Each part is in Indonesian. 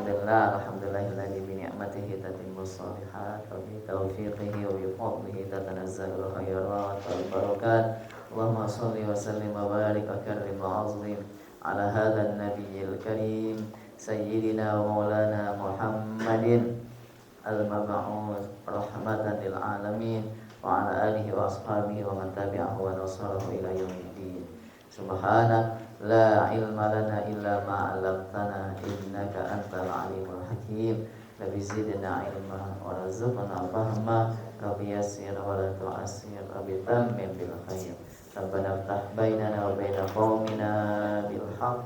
alhamdulillahilladzi bi ni'matihi tatimmus shalihat wa bi taufiqihi wa bi fadlihi tatanazzalul khairat wal barakat. Allahumma shalli wa sallim wa barik wa karrim wa azim ala hadzal nabiyil karim sayyidina wa maulana Muhammadin al-mab'uts rahmatan lil alamin wa ala alihi wa ashabihi wa man tabi'ahu wa nasarahu ila yaumiddin. Subhanak la ilma lana illa ma 'allamtana innaka antal alimul hakim. Rabbi zidna ilma wa rzuqna fahma. Rabbi yassir wa la tu'assir. Rabbi tammim bil khair. Rabbana iftah bainana wa baina qaumina bil haqq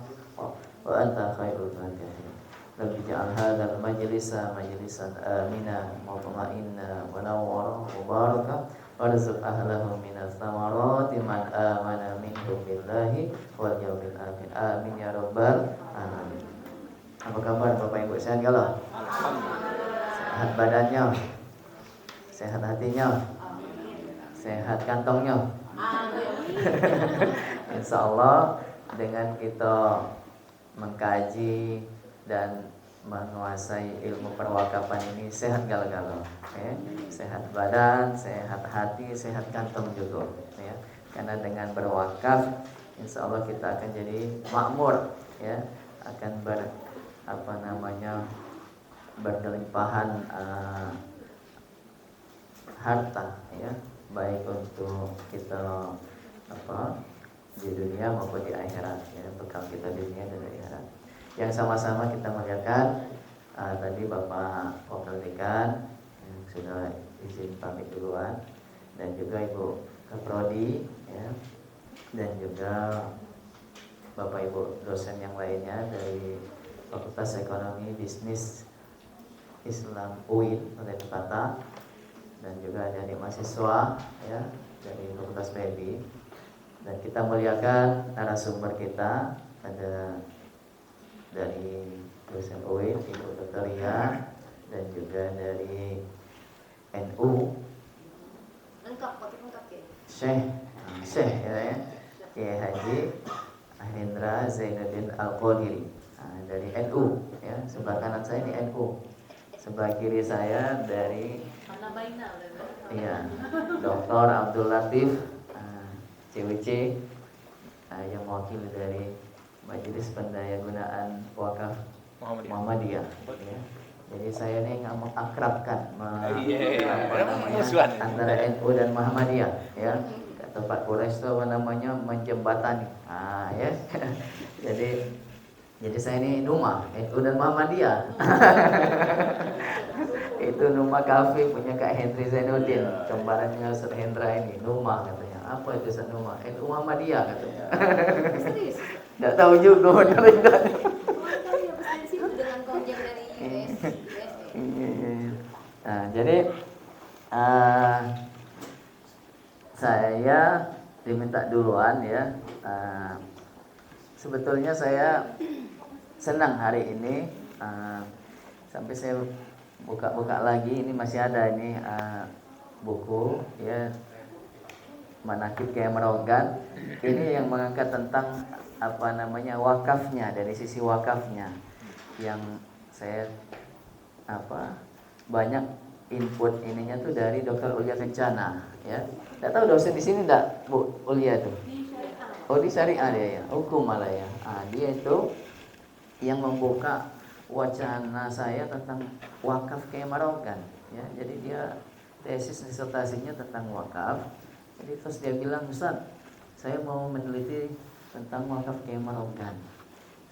wa anta khairul fatihin. Rabbi ja'al hadzal majlisa majlisan amina mutma'inna wa nawwara mubaraka warzuq ahlahu minas samarati man amana minhum billahi wal yawmil akhir. Amin ya rabbal alamin. Apa kabar Bapak Ibu, sehat kalau? Sehat badannya? Sehat hatinya? Sehat kantongnya? Insyaallah dengan kita mengkaji dan menguasai ilmu perwakafan ini sehat galau-galau, ya. Sehat badan, sehat hati, sehat kantong juga, ya. Karena dengan berwakaf, insya Allah kita akan jadi makmur, ya. Akan berkelimpahan harta, ya. Baik untuk kita di dunia maupun di akhirat, ya. Bekal kita di dunia dan di akhirat. Yang sama-sama kita muliakan tadi Bapak Wakil Dekan yang sudah izin pamit duluan, dan juga Ibu Kaprodi, ya, dan juga Bapak Ibu dosen yang lainnya dari Fakultas Ekonomi Bisnis Islam UIN Jakarta, dan juga ada adik mahasiswa, ya, dari Fakultas PEBI. Dan kita muliakan narasumber kita, ada dari dosen UIN Ibu Dr. Ria, dan juga dari NU lengkap ya, Syekh ya, Kiai Haji Hendra Zainuddin Al-Qadiri, dari NU, ya. Sebelah kanan saya ini NU, sebelah kiri saya dari Dr. Abdul Latif CWC, yang mewakili dari Majelis Pendayagunaan Wakaf Muhammadiyah, ya. Jadi saya ini nggak mengakrabkan antara NU dan Muhammadiyah, ya. Kata Pak Kures itu menjembatani, ya. Jadi saya ini Numa NU dan Muhammadiyah. Itu Numa Cafe punya Kak Hendri Zainuddin, kembarannya Ustaz Hendra ini, Numa katanya. Apa itu Ustaz Numa? NU Muhammadiyah katanya. Tidak tahu juga benar tidak. Nah, jadi saya diminta duluan, ya. Sebetulnya saya senang hari ini, sampai saya buka-buka lagi, ini masih ada ini buku, ya, Manaqib Kiai Merogan. Ini yang mengangkat tentang wakafnya, dari sisi wakafnya, yang saya banyak input ininya tuh dari Dr. Ulia Kencana, ya. Tidak tahu dosen di sini enggak, Bu Ulia tuh? Di Syariah dia, ya, hukum malah, ya. Dia itu yang membuka wacana saya tentang wakaf Kiai Merogan, ya. Jadi dia tesis disertasinya tentang wakaf. Jadi terus dia bilang, Ustaz, saya mau meneliti tentang wakaf Kiai Merogan.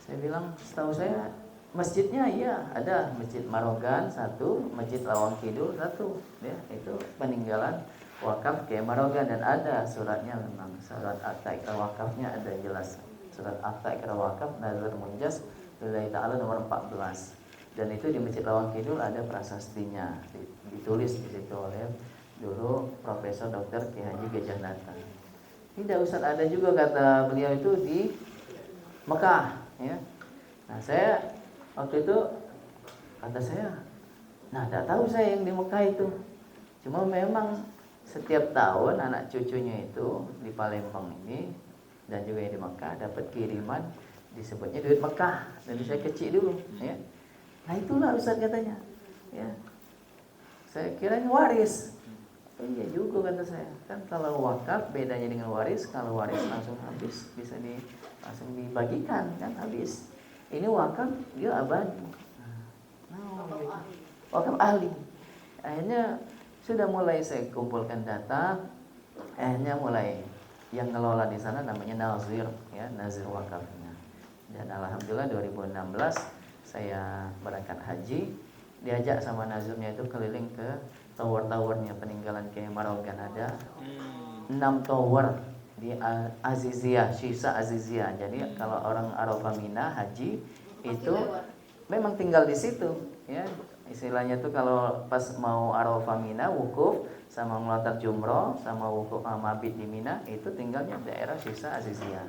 Saya bilang, setahu saya masjidnya iya ada, Masjid Merogan satu, Masjid Lawang Kidul satu, ya. Itu peninggalan wakaf Kiai Merogan, dan ada suratnya, memang surat akta ikrar wakafnya ada jelas, surat akta ikrar wakaf Nazar Munjas Lillahi Ta'ala nomor 14. Dan itu di Masjid Lawang Kidul ada prasastinya, ditulis di situ oleh dulu Profesor Dr. Kiai Haji Gajah Nata. Tidak, Ustaz, ada juga kata beliau itu di Mekah, ya. Nah, saya waktu itu kata saya, tidak tahu saya yang di Mekah itu. Cuma memang setiap tahun anak cucunya itu di Palembang ini dan juga yang di Mekah dapat kiriman, disebutnya duit Mekah, dari saya kecil dulu, ya. Nah itulah Ustaz katanya. Ya. Saya kira ini waris. Oh, iya juga kata saya. Kan kalau wakaf bedanya dengan waris, kalau waris langsung habis, langsung dibagikan kan habis. Ini wakaf dia abadi. Nah, wakaf ahli. Akhirnya sudah mulai saya kumpulkan data, akhirnya mulai yang ngelola di sana namanya nazir, ya, nazir wakafnya. Dan alhamdulillah 2016 saya berangkat haji, diajak sama nazirnya itu keliling ke tower-towernya peninggalan Kiai Marogan, ada 6 tower di Azizia, Sisa Azizia. Jadi kalau orang Arafah Mina haji itu memang tinggal di situ, ya. Istilahnya tuh kalau pas mau Arafah Mina wukuf sama ngelotar jumroh sama wukuf mabit di Mina itu tinggalnya daerah Sisa Azizia.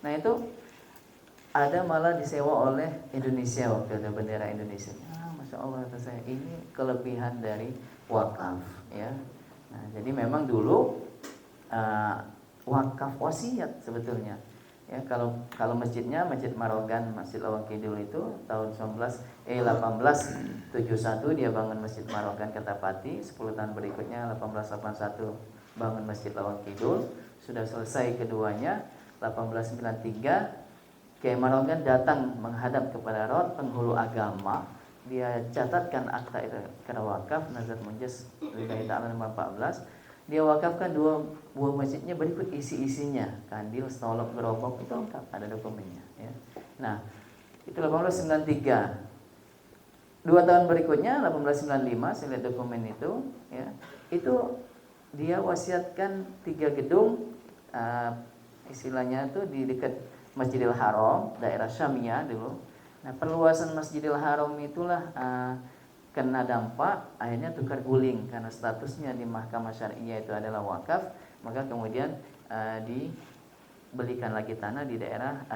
Nah itu ada malah disewa oleh Indonesia waktu ada bendera Indonesia. Masya Allah kata saya, ini kelebihan dari wakaf, ya. Nah jadi memang dulu wakaf wasiat sebetulnya. Ya, kalau masjidnya Masjid Marogan, Masjid Lawang Kidul itu tahun 1871 dia bangun Masjid Marogan Kertapati. 10 tahun berikutnya 1881 bangun Masjid Lawang Kidul. Sudah selesai keduanya 1893 Kiai Marogan datang menghadap kepada Rot penghulu agama. Dia catatkan akta itu karena wakaf Nazar Munjas Lillahi Ta'ala nomor 14. Dia wakafkan 2 buah masjidnya berikut isi-isinya, kandil, stolok, gerobak, itu lengkap, ada dokumennya, ya. Nah, itu 1893. 2 tahun berikutnya 1895 saya lihat dokumen itu, ya. Itu dia wasiatkan 3 gedung, istilahnya itu di dekat Masjidil Haram, daerah Syamiyah dulu. Nah, perluasan Masjidil Haram itulah kena dampak, akhirnya tukar guling karena statusnya di Mahkamah Syariah itu adalah wakaf, maka kemudian dibelikan lagi tanah di daerah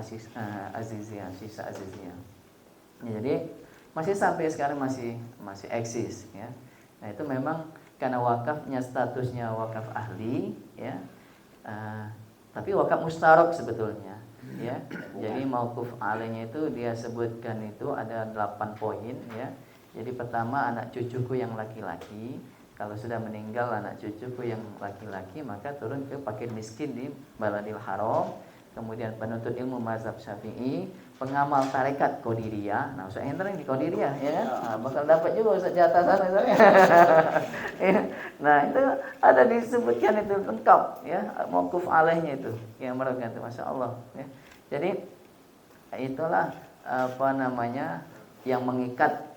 Azizia, Sisa Azizia. Ya, jadi masih sampai sekarang masih eksis, ya. Nah itu memang karena wakafnya statusnya wakaf ahli, ya. Tapi wakaf mustarok sebetulnya, ya. Jadi mauquf alainya itu dia sebutkan itu ada 8 poin, ya. Jadi pertama anak cucuku yang laki-laki, kalau sudah meninggal anak cucuku yang laki-laki maka turun ke fakir miskin di Baladil Haram, kemudian penuntut ilmu mazhab Syafi'i, pengamal tarekat Qadiriyah. Nah, Ustaz Hendra yang di Qadiriyah, ya kan? Nah, bakal dapat juga Ustaz jatah sana. Nah, itu ada disebutkan itu lengkap, ya, mauquf alaihnya itu yang merupakan itu, Masya Allah, ya. Jadi itulah apa namanya yang mengikat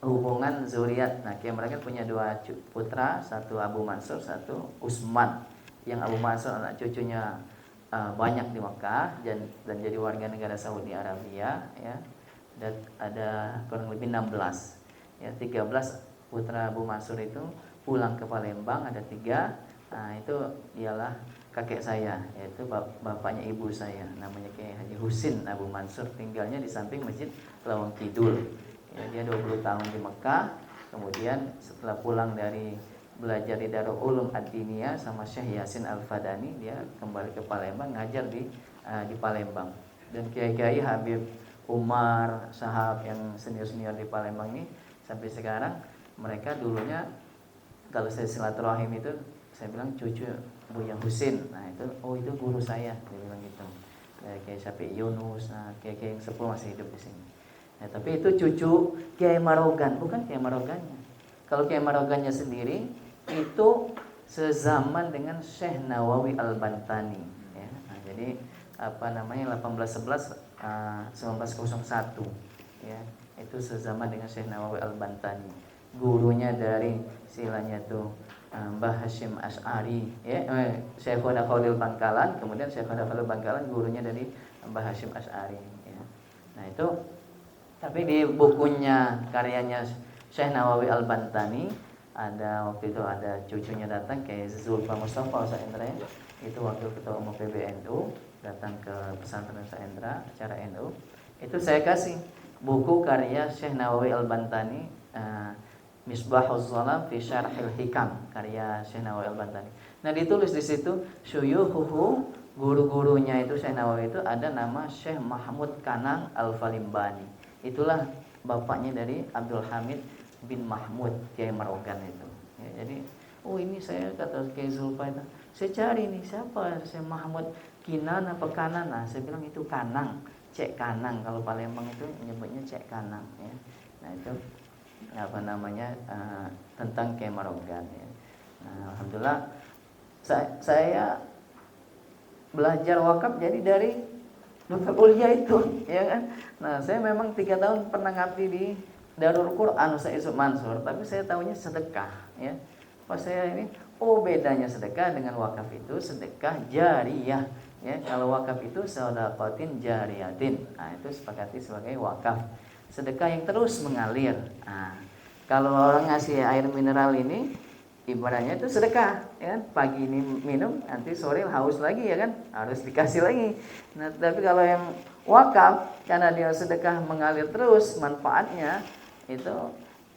hubungan zuriat. Nah, mereka punya 2 putra, satu Abu Mansur, satu Utsman. Yang Abu Mansur anak cucunya banyak di Mekah dan jadi warga negara Saudi Arabia, ya. Dan ada kurang lebih 16. Ya, 13 putra Abu Mansur itu pulang ke Palembang, ada 3. Nah, itu ialah kakek saya, yaitu bapaknya ibu saya, namanya Kiai Haji Husin Abu Mansur, tinggalnya di samping Masjid Lawang Kidul. Ya, dia 20 tahun di Mekah, kemudian setelah pulang dari belajar di Darul Ulum Ad-Diniyah sama Syekh Yasin Al-Fadani, dia kembali ke Palembang ngajar di Palembang. Dan kiai-kiai Habib Umar, Sahab yang senior-senior di Palembang ini sampai sekarang mereka dulunya kalau saya silaturahim itu saya bilang cucu Buya Husin. Nah, itu itu guru saya, dia bilang gitu. Kiai Syafi'i Yunus, kiai-kiai yang sepuh masih hidup di sini. Nah, tapi itu cucu Kiai Marogan, bukan Kiai Marogannya. Kalau Kiai Marogannya sendiri itu sezaman dengan Syekh Nawawi Al-Bantani, ya. Nah, jadi apa namanya 1811 1901, ya. Itu sezaman dengan Syekh Nawawi Al-Bantani. Gurunya dari istilahnya tuh Mbah Hashim Asy'ari, ya. Syekhuna Khalil Bangkalan, kemudian Syekhuna Khalil Bangkalan gurunya dari Mbah Hashim Asy'ari, ya. Nah, itu tapi di bukunya karyanya Syekh Nawawi Al-Bantani ada waktu itu ada cucunya datang kayak Zulfa Mustafa Ustaz Hendra, ya. Itu wakil ketua umum PBNU datang ke pesantren Ustaz Hendra acara NU. Itu saya kasih buku karya Syekh Nawawi Al-Bantani, Misbahuz Zalam fi Syarhil Hikam, karya Syekh Nawawi Al-Bantani. Nah, ditulis di situ syuyukhuhu, guru-gurunya itu Syekh Nawawi itu ada nama Syekh Mahmud Kanang Al-Falimbani. Itulah bapaknya dari Abdul Hamid bin Mahmud Kiai Marogan itu. Ya, jadi oh ini saya kata Kiai Zulfa itu, saya cari nih siapa saya Mahmud Kinan apa Kanan. Nah saya bilang itu Kanang, Cek Kanang, kalau Palembang itu nyebutnya Cek Kanang ya. Nah itu apa namanya tentang Kiai Marogan ya. Nah, alhamdulillah saya belajar wakaf jadi dari Dr. Ulia itu ya kan. Nah saya memang 3 tahun pernah ngabdi di Darul Quran Ustaz Yusuf Mansur, tapi saya tahunya sedekah ya. Pas saya ini, oh bedanya sedekah dengan wakaf itu sedekah jariyah ya. Kalau wakaf itu sedekatin jariyatin. Nah, itu sepakati sebagai wakaf. Sedekah yang terus mengalir. Nah, kalau orang ngasih air mineral ini ibaratnya itu sedekah ya kan. Pagi ini minum, nanti sore haus lagi ya kan, harus dikasih lagi. Nah, tapi kalau yang wakaf karena dia sedekah mengalir terus, manfaatnya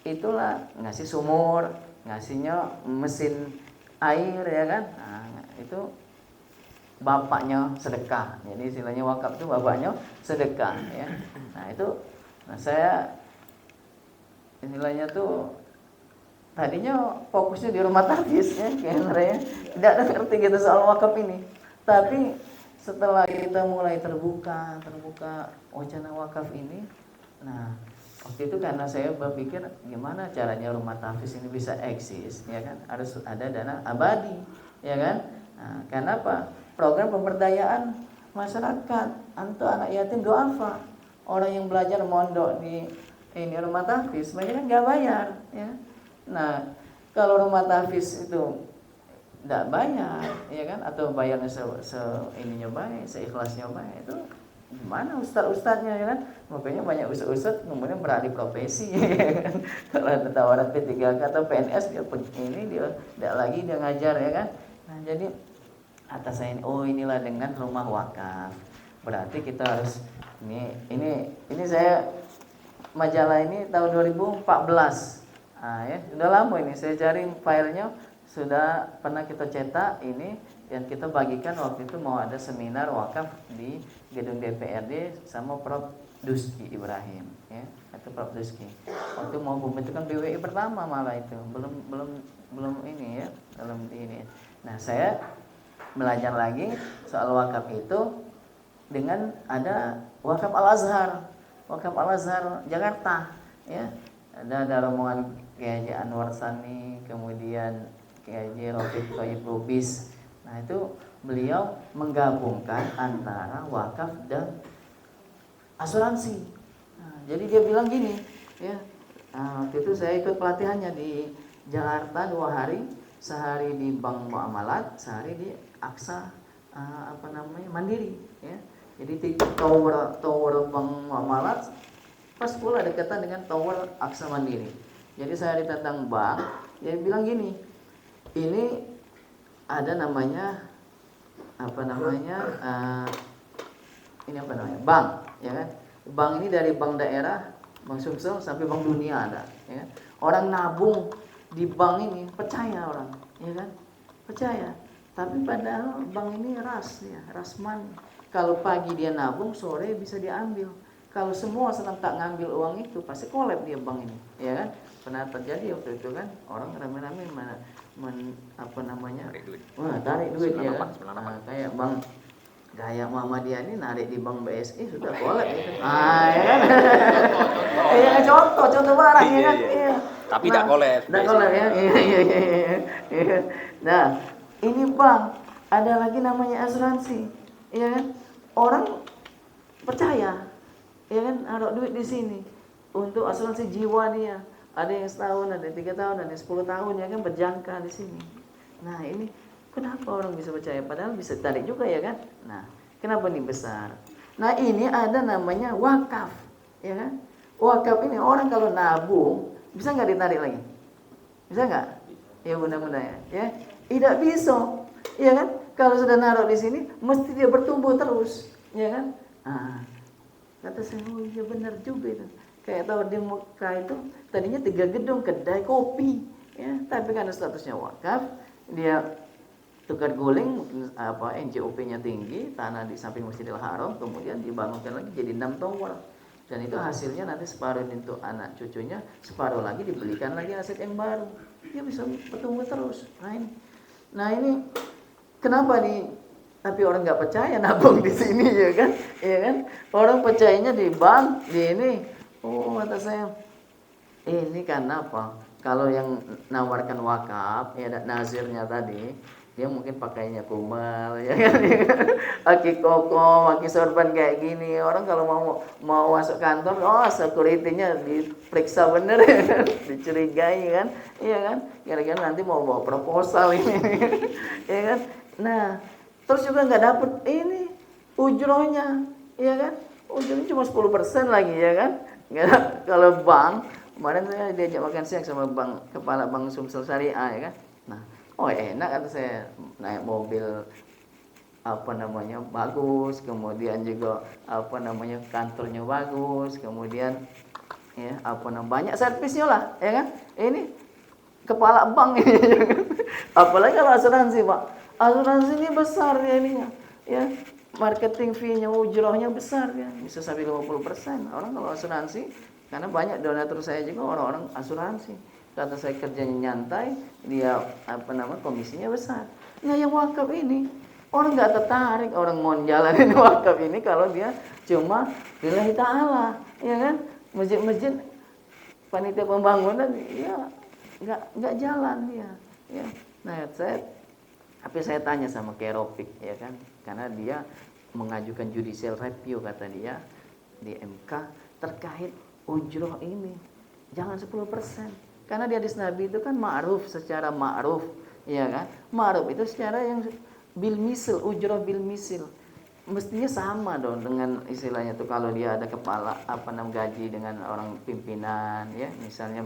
itulah ngasih sumur, ngasihnya mesin air ya kan. Nah, itu bapaknya sedekah. Jadi istilahnya wakaf itu bapaknya sedekah ya. Nah, itu saya istilahnya tuh tadinya fokusnya di rumah tafis ya, kayaknya tidak ngerti gitu soal wakaf ini. Tapi setelah kita mulai terbuka wacana wakaf ini, nah waktu itu karena saya berpikir gimana caranya rumah tafis ini bisa eksis, ya kan? Harus ada dana abadi, ya kan? Nah, kenapa? Program pemberdayaan masyarakat untuk anak yatim duafa. Orang yang belajar mondok di ini rumah tafis, mereka kan nggak bayar, ya. Nah, kalau rumah tafis itu tidak bayar, ya kan? Atau bayarnya ininya baik, seikhlasnya baik, itu gimana ustadz-ustadznya ya kan? Makanya banyak ustadz kemudian beralih profesi ya kan? Kalau ada tawaran P3K atau PNS dia tidak lagi dia ngajar ya kan? Nah jadi atas saya ini, oh inilah dengan rumah wakaf, berarti kita harus ini saya majalah ini tahun 2014 ya sudah lama ini saya cari filenya, sudah pernah kita cetak ini yang kita bagikan waktu itu mau ada seminar wakaf di gedung DPRD sama Prof. Duski Ibrahim ya, atau Prof. Duski. Waktu mau pembentukan BWI pertama malah itu belum ini ya, belum ini. Nah, saya belajar lagi soal wakaf itu dengan ada wakaf Al-Azhar. Wakaf Al-Azhar Jakarta ya. Ada rombongan Kiai Haji Anwar Sani, kemudian Kiai Haji Rafiq Thayyib Lubis. Nah itu beliau menggabungkan antara wakaf dan asuransi. Nah, jadi dia bilang gini, ya, waktu itu saya ikut pelatihannya di Jakarta 2 hari, sehari di Bank Muamalat, sehari di Aksa Mandiri. Ya. Jadi di tower Bank Muamalat, pas pula dekatan dengan tower Aksa Mandiri. Jadi saya ditantang bank, dia bilang gini, ini ada namanya bank, ya kan? Bank ini dari bank daerah, bank Sumsel sampai bank dunia ada, ya kan? Orang nabung di bank ini percaya orang, ya kan? Percaya. Tapi padahal bank ini rasman. Kalau pagi dia nabung, sore bisa diambil. Kalau semua serentak ngambil uang itu, pasti kolab dia bank ini, ya kan? Pernah terjadi waktu itu kan, orang rame-rame tarik duit ya kan. Kayak bank Gaya Muhammadiyah ini narik di bank BSI sudah kolab gitu. Ya kan. Iya contoh barang ya kan. Iya. Tapi tidak kolab. Tidak kolab ya. Iya. Nah, ini bank, ada lagi namanya asuransi. Ya kan? Orang percaya. Ya kan, naruh duit di sini untuk asuransi jiwa dia. Ada yang setahun, ada yang 3 tahun, ada yang 10 tahun ya kan, berjangka di sini. Nah ini kenapa orang bisa percaya? Padahal bisa tarik juga ya kan. Nah kenapa ini besar? Nah ini ada namanya wakaf, ya kan? Wakaf ini orang kalau nabung bisa nggak ditarik lagi? Bisa nggak? Ya mudah-mudahan ya. Tidak bisa, ya kan? Kalau sudah naruh di sini, mesti dia bertumbuh terus, ya kan? Nah, kata saya, oh iya benar juga itu. Kayak tahu di Mekah itu tadinya 3 gedung kedai kopi, ya. Tapi karena statusnya wakaf, dia tukar guling, NJOP-nya tinggi, tanah di samping Masjidil Haram, kemudian dibangunkan lagi jadi 6 tower. Dan itu hasilnya nanti separuh untuk anak cucunya, separuh lagi dibelikan lagi aset yang baru. Dia bisa bertumbuh terus. Nah ini kenapa nih? Tapi orang nggak percaya nabung di sini ya kan? Ya kan? Orang percayanya di bank, di ini. Oh kata saya, ini karena apa? Kalau yang nawarkan wakaf, ya nazirnya tadi, dia mungkin pakainya kumal, ya kan? Pakai koko, pakai sorban kayak gini. Orang kalau mau masuk kantor, oh security-nya diperiksa bener, ya kan? Dicurigai kan, iya kan? Kira-kira nanti mau bawa proposal ini, ya kan? Nah, terus juga nggak dapet ini ujrohnya, ya kan? Ujrohnya cuma 10% lagi, ya kan? Kalau bank, kemarin saya diajak makan siang sama kepala bank Sumsel Syariah, ya kan? Nah, oh enak kata saya, naik mobil apa namanya bagus, kemudian juga apa namanya kantornya bagus, kemudian ya apa namanya banyak servisnya lah, ya kan? Ini kepala bank ini, ya kan? Apalagi kalau asuransi Pak, asuransi ini besar ya ininya, ya marketing fee-nya ujrohnya besar ya, bisa sampai 50%. Orang kalau asuransi, karena banyak donatur saya juga orang-orang asuransi. Kata saya kerjanya nyantai, dia apa namanya komisinya besar. Nah yang wakaf ini orang nggak tertarik, orang mau jalanin wakaf ini kalau dia cuma lillahi ta'ala, ya kan? Masjid-masjid panitia pembangunan, ya nggak jalan dia. Ya. Nah tapi saya tanya sama Keropik, ya kan? Karena dia mengajukan judicial review kata dia di MK terkait ujroh ini. Jangan 10%. Karena di hadis Nabi itu kan ma'ruf, secara ma'ruf, ya kan? Ma'ruf itu secara yang bil misil, ujroh bil misil. Mestinya sama dong dengan istilahnya tuh kalau dia ada kepala apa namanya gaji dengan orang pimpinan, ya misalnya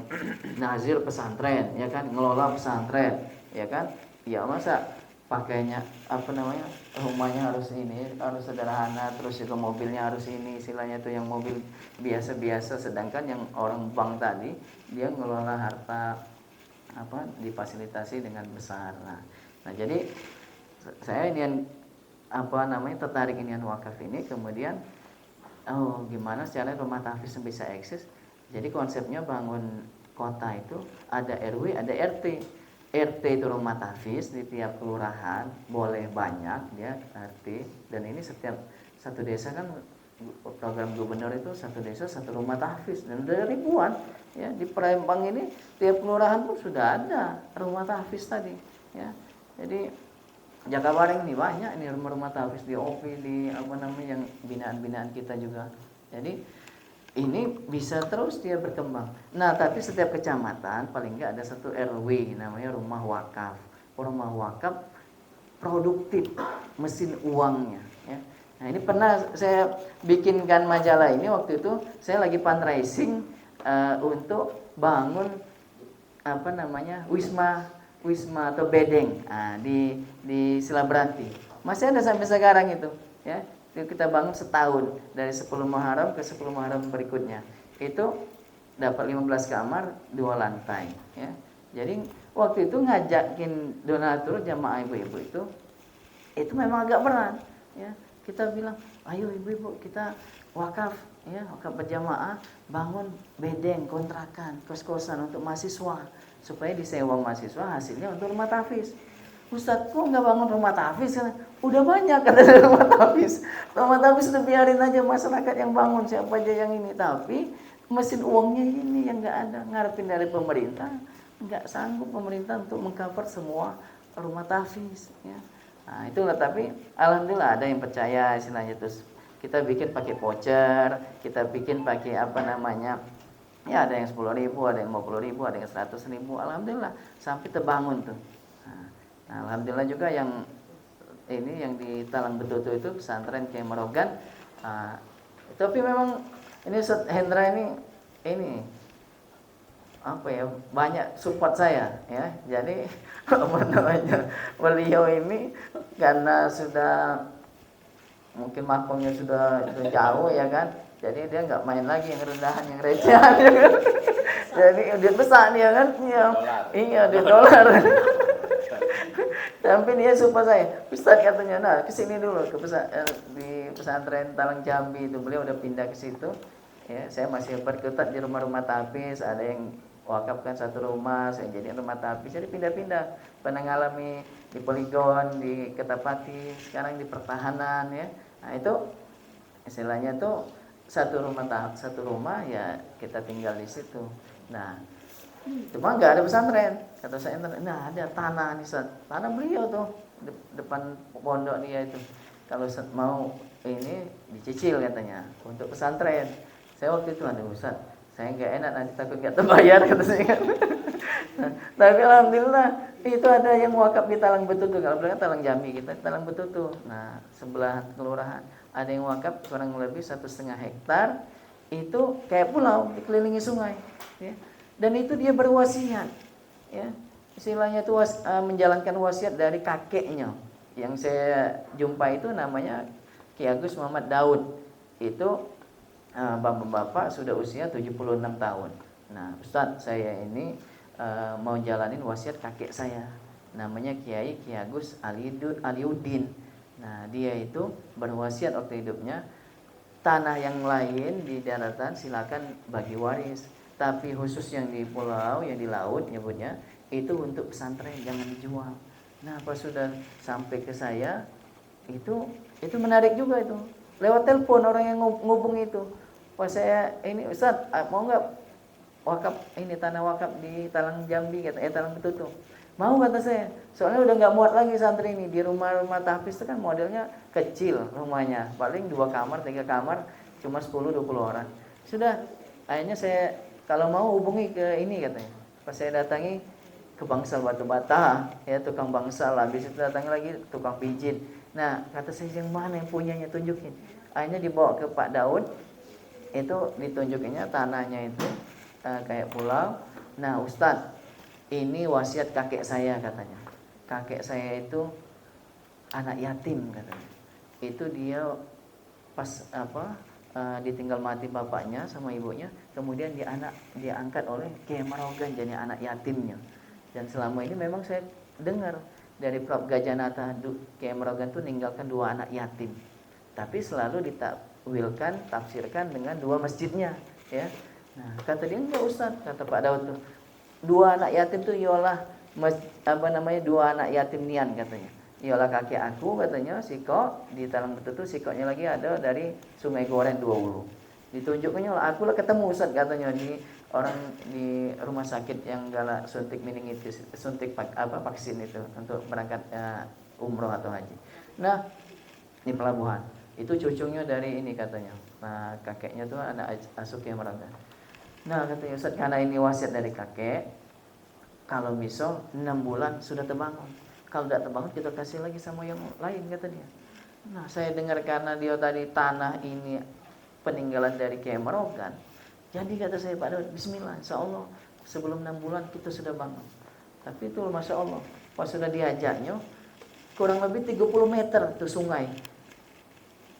nazir pesantren, ya kan, ngelola pesantren, ya kan, ya masa pakainya apa namanya rumahnya harus ini, harus sederhana, terus juga mobilnya harus ini, istilahnya tuh yang mobil biasa-biasa, sedangkan yang orang bank tadi dia ngelola harta apa difasilitasi dengan besar. Nah jadi saya ini apa namanya tertarik inian wakaf ini, kemudian gimana secara rumah tahfiz bisa eksis. Jadi konsepnya bangun kota itu ada RW ada RT. RT itu rumah tahfiz di tiap kelurahan, boleh banyak ya RT, dan ini setiap satu desa kan program gubernur itu satu desa satu rumah tahfiz, dan ada ribuan ya di Palembang ini tiap kelurahan pun sudah ada rumah tahfiz tadi ya. Jadi Jakabaring ini banyak ini rumah-rumah tahfiz di OP, di apa namanya yang binaan-binaan kita juga. Jadi ini bisa terus dia berkembang. Nah, tapi setiap kecamatan paling enggak ada satu RW namanya rumah wakaf. Rumah wakaf produktif, mesin uangnya ya. Nah, ini pernah saya bikinkan majalah ini waktu itu saya lagi fundraising untuk bangun apa namanya Wisma atau bedeng di Silabranti. Masih ada sampai sekarang itu ya. Itu kita bangun setahun dari 10 Muharram ke 10 Muharram berikutnya. Itu dapat 15 kamar 2 lantai ya. Jadi waktu itu ngajakin donatur jamaah ibu-ibu itu memang agak berat ya. Kita bilang, "Ayo ibu-ibu kita wakaf ya, wakaf berjamaah bangun bedeng kontrakan, kos-kosan untuk mahasiswa." Supaya disewa mahasiswa, hasilnya untuk rumah tahfiz. Ustadz, kok nggak bangun rumah tahfiz? Udah banyak kata rumah tahfiz. Rumah tahfiz udah biarin aja masyarakat yang bangun, siapa aja yang ini. Tapi mesin uangnya ini yang nggak ada. Ngarepin dari pemerintah, nggak sanggup pemerintah untuk mengcover semua rumah tahfiz. Ya. Nah itulah, tapi alhamdulillah ada yang percaya istilahnya. Terus kita bikin pakai voucher, kita bikin pakai apa namanya, ya ada yang 10.000, ada yang 50.000, ada yang 100.000. Alhamdulillah sampai terbangun tuh. Nah, alhamdulillah juga yang ini yang di Talang Betutu itu pesantren Kiai Merogan. Tapi memang ini Ustaz Hendra ini apa ya, banyak support saya ya. Jadi apa namanya, beliau ini karena sudah mungkin makomnya sudah jauh ya kan. Jadi dia nggak main lagi yang rendahan, yang recehan. Jadi dia besar dia kan, iya dia dolar. Tapi dia support saya, Ustaz katanya, nah kesini dulu ke di pesantren Talang Jambi itu, beliau udah pindah ke situ. Ya, saya masih berkutat di rumah-rumah tapis, ada yang wakafkan satu rumah, saya jadi rumah tapis, jadi pindah-pindah. Pernah ngalami di Poligon, di Ketapati, sekarang di pertahanan ya. Nah itu istilahnya tuh satu rumah ya kita tinggal di situ. Nah, cuma nggak ada pesantren. Kata saya, nah ada tanah nih Ustaz. Tanah beliau tuh depan pondok dia itu. Kalau mau ini dicicil katanya untuk pesantren. Saya waktu itu ada Ustaz, saya nggak enak nanti takut nggak terbayar kata saya kan. Tapi alhamdulillah itu ada yang wakaf di Talang Betutu. Kalau bilang Talang Jambi, kita Talang Betutu. Nah sebelah kelurahan ada yang wakaf kurang lebih 1,5 hektar. Itu kayak pulau dikelilingi sungai. Ya. Dan itu dia berwasiat, ya istilahnya itu menjalankan wasiat dari kakeknya. Yang saya jumpa itu namanya Ki Agus Muhammad Daud. Itu bapak-bapak sudah usia 76 tahun. Nah Ustadz, saya ini mau jalanin wasiat kakek saya, namanya Kiai Ki Agus Aliuddin. Nah dia itu berwasiat waktu hidupnya, tanah yang lain di daratan silakan bagi waris, tapi khusus yang di pulau, yang di laut nyebutnya itu untuk pesantren, jangan dijual. Nah pas sudah sampai ke saya itu menarik juga itu, lewat telepon orang yang ngubung itu. Pas saya ini Ustaz, mau nggak wakaf ini tanah wakaf di Talang Jambi kata, Talang Betutu. Mau kata saya, soalnya udah nggak muat lagi santri ini. Di rumah-rumah tahfiz itu kan modelnya kecil rumahnya, paling 2 kamar 3 kamar, cuma 10-20 orang. Sudah, akhirnya saya kalau mau hubungi ke ini katanya. Pas saya datangi ke Bangsal Batu Bata, ya tukang bangsal, habis itu datang lagi tukang pijit. Nah kata saya, yang mana yang punyanya, tunjukin. Akhirnya dibawa ke Pak Daud, itu ditunjukinnya tanahnya itu kayak pulau. Nah Ustadz, ini wasiat kakek saya katanya. Kakek saya itu anak yatim katanya. Itu dia pas ditinggal mati bapaknya sama ibunya, kemudian dia angkat oleh Kiai Marogan jadi anak yatimnya. Dan selama ini memang saya dengar dari Prof Gajanata, Kiai Marogan itu ninggalkan 2 anak yatim. Tapi selalu ditakwilkan, tafsirkan dengan 2 masjidnya, ya. Nah, kata dia enggak Ustaz, kata Pak Daud tuh. 2 anak yatim tuh ialah 2 anak yatim nian katanya. Ialah kakek aku katanya, Siko di Talang Betutu, Sikonya lagi ada dari Sungai Goren 2 Ulu. Ditunjukkannya aku lah ketemu Ustaz katanya di orang di rumah sakit yang galak suntik meningitis, suntik vaksin itu untuk berangkat umroh atau haji. Nah, di pelabuhan. Itu cucunya dari ini katanya. Nah, kakeknya tuh anak asuh yang merangkak. Nah, katanya Ustaz, karena ini wasiat dari kakek, kalau bisa 6 bulan sudah terbangun. Kalau tidak terbangun kita kasih lagi sama yang lain kata dia. Nah saya dengar karena dia tadi tanah ini peninggalan dari Kiai Marogan. Jadi kata saya Pak Daud, bismillah insya Allah sebelum 6 bulan kita sudah bangun. Tapi itu Masya Allah, pas sudah diajaknya kurang lebih 30 meter itu sungai.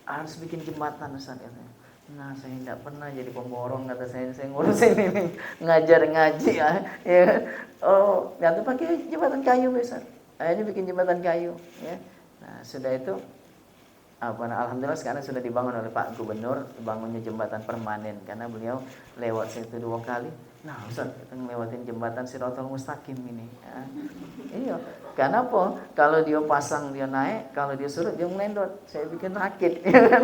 Harus bikin jembatan Ustaz katanya. Nah saya tidak pernah jadi pemborong kata saya ngurusin ini ngajar ngaji ya. Oh nanti pakai jembatan kayu Ustaz. Ini bikin jembatan kayu ya. Nah sudah itu alhamdulillah sekarang sudah dibangun oleh Pak Gubernur, bangunnya jembatan permanen karena beliau lewat situ 2 kali. Nah Ustaz kita ngelewatin jembatan Siratal Mustaqim ini ya. Iya karena apa, kalau dia pasang dia naik, kalau dia surut dia ngelendot. Saya bikin rakit ya kan.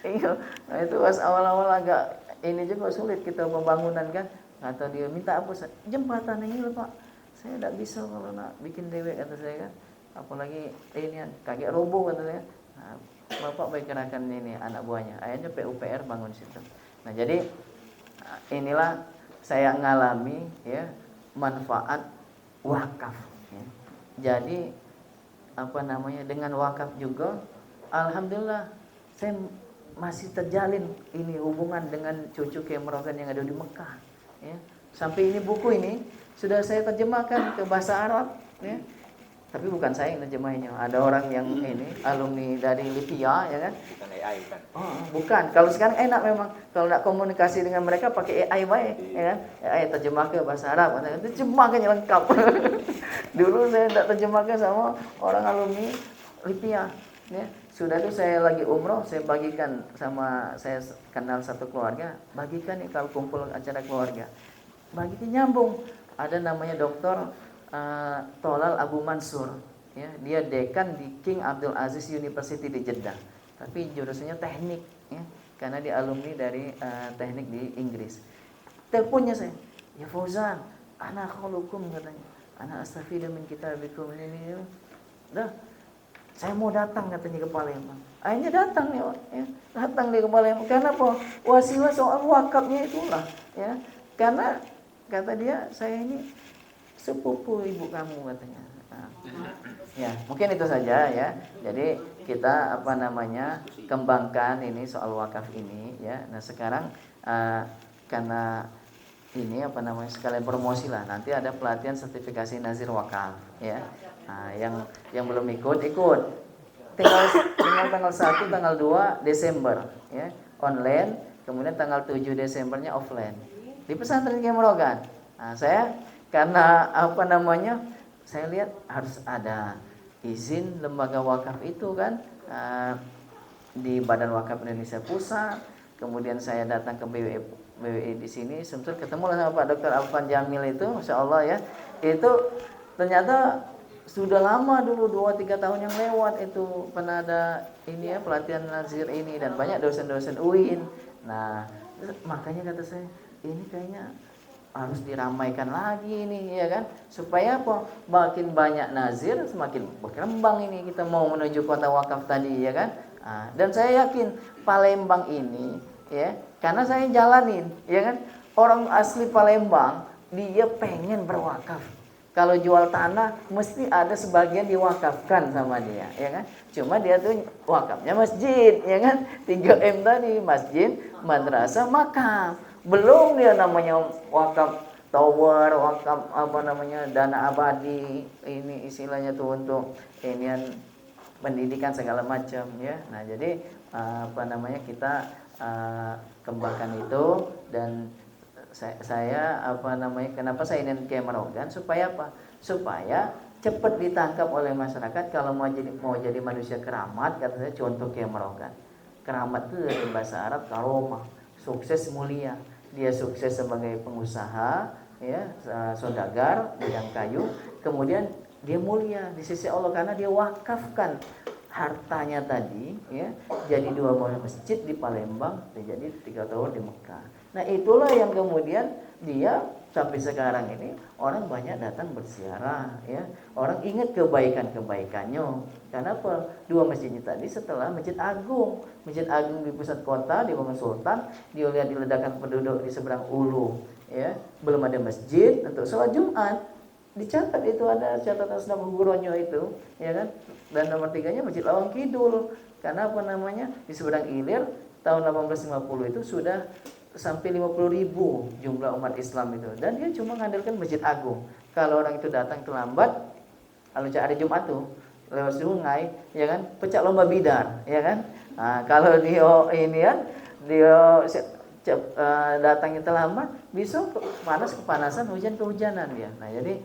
Iya. Nah itu pas awal-awal agak ini juga sulit kita pembangunan kan. Kata dia minta apa Ustaz? Jembatan ini loh Pak, saya tidak bisa kalau nak bikin dewek kata saya kan. Apalagi ini kaget roboh kata saya. Nah, Bapak baik kerahkan ini anak buahnya. Akhirnya PUPR bangun situ. Nah jadi inilah saya ngalami ya manfaat wakaf. Ya. Jadi dengan wakaf juga, alhamdulillah saya masih terjalin ini hubungan dengan cucu Kiai Marogan yang ada di Mekah. Ya. Sampai ini buku ini sudah saya terjemahkan ke bahasa Arab. Ya. Tapi bukan saya yang terjemahinnya, ada orang yang ini alumni dari Libya ya kan. Bukan AI kan? Oh, bukan. Kalau sekarang enak memang. Kalau nak komunikasi dengan mereka pakai AI baik, ya kan? AI terjemah ke bahasa Arab, terjemahkan lengkap. Dulu saya tidak terjemahkan sama orang alumni Libya, ya. sudah tuh saya lagi umroh, saya bagikan sama saya kenal satu keluarga, bagikan nih kalau kumpul acara keluarga, bagikan nyambung. Ada namanya Dokter Tolal Abu Mansur, ya, dia dekan di King Abdul Aziz University di Jeddah, tapi jurusannya teknik, ya, karena dia alumni dari teknik di Inggris. Teleponnya saya, ya Fauzan, anak khulukum katanya, anak astaghfiru min kitabikum ini, dah. Saya mau datang katanya ke Palembang. Akhirnya datang nih, ya. Datang dia ke Palembang. Karena apa? Wasilah soal wakafnya itulah, ya. Karena kata dia, saya ini sepupu ibu kamu katanya. Nah, ya, mungkin itu saja ya. Jadi kita kembangkan ini soal wakaf ini, ya. Nah, sekarang karena ini sekalian promosi lah. Nanti ada pelatihan sertifikasi nazir wakaf, ya. Nah, yang belum ikut, tinggal tanggal 1, tanggal 2 Desember, ya, online, kemudian tanggal 7 Desembernya offline di pesantren Kiai Merogan. Nah, saya karena saya lihat harus ada izin lembaga wakaf itu kan, di Badan Wakaf Indonesia Pusat. Kemudian saya datang ke BWI di sini, sempat ketemu sama Pak Dr. Alfan Jamil itu, Masya Allah ya. Itu ternyata sudah lama dulu, 2-3 tahun yang lewat itu pernah ada ini ya, pelatihan nazir ini, dan banyak dosen-dosen UIN. Nah, makanya kata saya, ini kayaknya harus diramaikan lagi ini, ya kan, supaya apa? Makin banyak nazir, semakin berkembang ini kita mau menuju kota wakaf tadi, ya kan. Nah, dan saya yakin Palembang ini, ya, karena saya jalanin, ya kan, orang asli Palembang dia pengen berwakaf. Kalau jual tanah mesti ada sebagian diwakafkan sama dia, ya kan? Cuma dia tuh wakafnya masjid, ya kan? 3M tadi, masjid, madrasah, makam. Belum dia namanya wakaf tower, wakaf dana abadi, ini istilahnya tuh untuk inian pendidikan segala macam, ya. Nah, jadi kita kembangkan itu. Dan saya kenapa saya ingin Kiai Merogan, supaya apa? Supaya cepat ditangkap oleh masyarakat. Kalau mau jadi manusia keramat, kata saya, contoh Kiai Merogan. Keramat itu dari bahasa Arab karomah, sukses mulia. Dia sukses sebagai pengusaha, ya, saudagar bidang kayu. Kemudian dia mulia di sisi Allah karena dia wakafkan hartanya tadi, ya, jadi 2 masjid di Palembang, jadi 3 tower di Mekah. Nah, itulah yang kemudian dia sampai sekarang ini orang banyak datang berziarah, ya. Orang ingat kebaikannya. Karena apa? 2 masjidnya tadi setelah Masjid Agung di pusat kota dibangun Sultan, dia lihat diledakkan penduduk di seberang ulu, ya. Belum ada masjid untuk sholat Jumat. Dicatat itu, ada catatan Sunan Guronyo itu, ya kan. Dan nomor 3-nya Masjid Lawang Kidul. Karena di seberang Ilir tahun 1850 itu sudah sampai 50.000 jumlah umat Islam itu, dan dia cuma mengandalkan Masjid Agung. Kalau orang itu datang terlambat, kalau hari Jumat tuh lewat sungai, ya kan, pecah lomba bidar, ya kan. Nah, kalau dia datangnya terlambat, besok kepanasan, kehujanan dia. Nah, jadi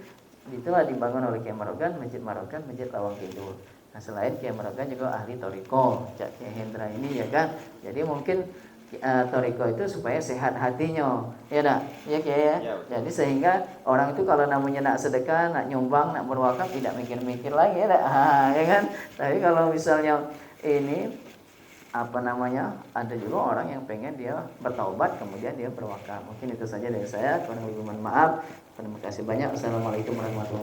itulah dibangun oleh Kiai Merogan, Masjid Merogan, Masjid Lawang Kidul. Nah, selain Kiai Merogan juga ahli toriko, Cak Kiai Hendra ini, ya kan. Jadi mungkin toriko itu supaya sehat hatinya, ya nak, ya Kiai ya. Jadi sehingga orang itu kalau namanya nak sedekah, nak nyumbang, nak berwakaf, tidak mikir-mikir lagi, ya, ya kan. Tapi kalau misalnya ini ada juga orang yang pengen dia bertaubat kemudian dia berwakaf. Mungkin itu saja dari saya. Kurang lebih mohon maaf. Terima kasih banyak. Assalamualaikum warahmatullahi wabarakatuh.